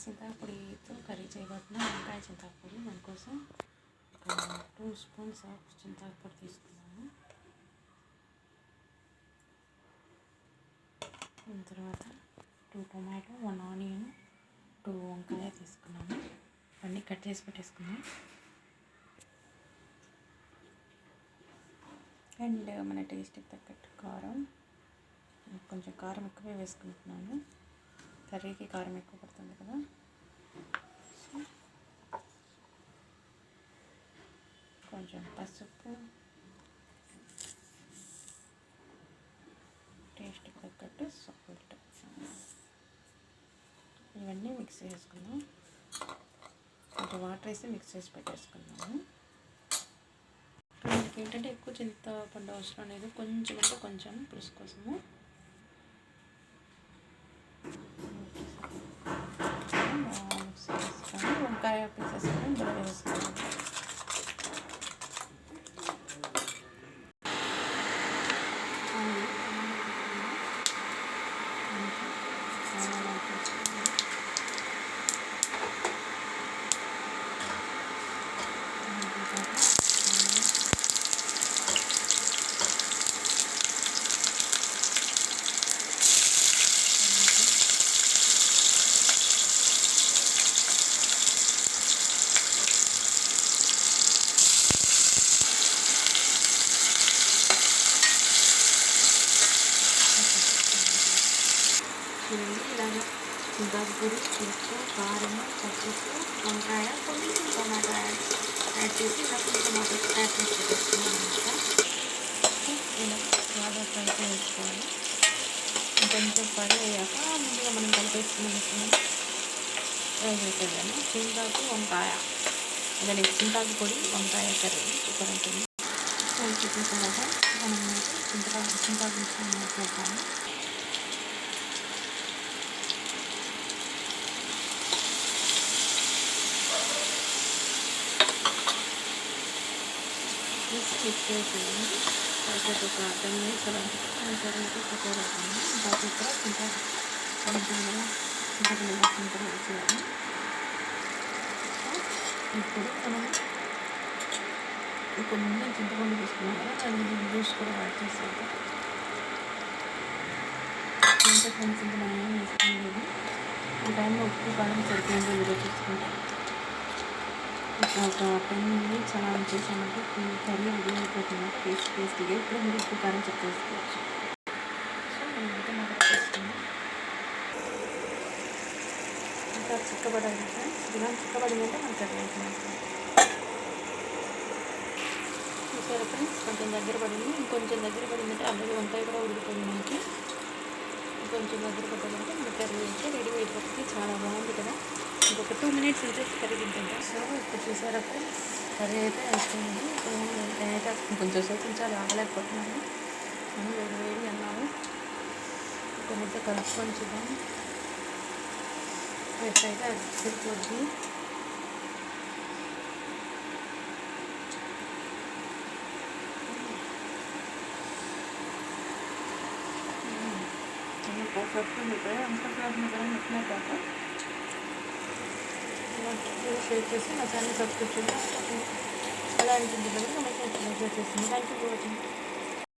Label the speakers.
Speaker 1: చింతాకుపొడితో curry చేయబోతున్నా. వంకాయ చింతాకుపొడి దానికోసం ఒక 2 స్పూన్స్ ఆఫ్ చింతాకుపొడి తీసుకున్నాను. దాని తర్వాత 2 టొమాటో, 1 ఆనియన్, 2 వంకాయ తీసుకున్నాను. అన్నీ కట్ చేసి పెట్టేసుకున్నాను. అండ్ మన టేస్ట్కి తగ్గట్టు కారం, కొంచెం కారం ఎక్కువే వేసుకుంటున్నాను. కర్రీకి కారం ఎక్కువ పడుతుంది కదా. కొంచెం పసుపు, టేస్ట్కి తగ్గట్టు సాల్ట్, ఇవన్నీ మిక్స్ చేసుకుందాం. కొంచెం వాటర్ వేసి మిక్స్ చేసి పెట్టేసుకున్నాము. మనకి ఏంటంటే ఎక్కువ చింతపండు అవసరం లేదు, కొంచెం అంటే కొంచెం పులుసు కోసము. వంకాయ పీసెస్ కూడా ఇందులో వేసుకోవాలి. చూడండి, ఇలాగా చింతాకుపొడి, ఉప్పు, కారం, పసుపు, వంకాయ, కొంచెం టమాటో యాడ్ చేసి ఇలా కొంచెం టమాటో యాడ్ చేసి పెట్టేసుకున్నాం అనమాట. ఇలా బాగా ఫ్రై చేసుకోవాలి. కొంచెం ఫ్రై అయ్యాక ముందుగా మనం కలిపేసుకున్నాం ఫ్రై చేసేదాన్ని చింతాకు వంకాయ, అదే చింతాకు పొడి వంకాయ కర్రీ సూపర్ ఉంటుంది. ఫ్రై చేసిన తర్వాత మనం చింతాకు మాట్లాడతాము. మిక్స్ చేసేయండి. తర్వాత ఒక 10 మినిట్స్ అలా తర్వాత ప్రిపేర్ అవుతుంది. దాని కూడా చింతపండు వేసేయాలి. ఇప్పుడు మనం ఇప్పుడు ముందు చింతపండు తీసుకున్నాం కదా, దాన్ని జ్యూస్ కూడా యాడ్ చేసేయాలి. ఫ్రెండ్స్ ఇంకా మనం ఏం వేసుకోలేదు. ఈ టైంలో ఉప్పు కారం సరిపోయిందో లేదో చూసుకుంటే ఒక 10 మినిట్స్ అలా చేసామంటే కర్రీ రెడీ అయిపోతుంది. టేస్టీగా ఇప్పుడు మీరు ఉప్పు కారం చెక్ చేసుకోవచ్చు. సో నేనైతే మొదలు చేస్తున్నాను. ఇంకా చిక్కబడాలి ఫ్రెండ్స్. ఇలా చిక్కబడిందంటే మన కర్రీ అయిపోయింది. చూసారా ఫ్రెండ్స్, కొంచెం దగ్గర పడింది. ఇంకొంచెం దగ్గర పడిందంటే ఆల్రెడీ వంకాయ కూడా ఉడికిపోయింది. మనకి ఇంకొంచెం దగ్గర పడ్డాలంటే మన కర్రీ అయితే రెడీ అయిపోతుంది. చాలా బాగుంది కదా. ఇంకొక 2 మినిట్స్ ఉంటే కర్రీ తింటుంటా. సో ఇప్పుడు చూసారా ఫ్రెండ్స్, కర్రీ అయితే అయిపోయింది. నేనైతే కొంచెం సేపు ఉంచాలి, ఆగలేకపోతున్నాను. మనం వేడి అన్నాము. కొంచెం కలుపుకొని చూద్దాం. ఎట్లయితే అది సరిపోద్ది. పర్ఫెక్ట్ ఉంటాయి. అంత మసాలా ఎట్లా కాక షేర్ చేసి మసాలా సబ్స్క్రిప్షన్ అలా ఉంటుంది కదా. మనకి వచ్చేసింది. Thank you for watching.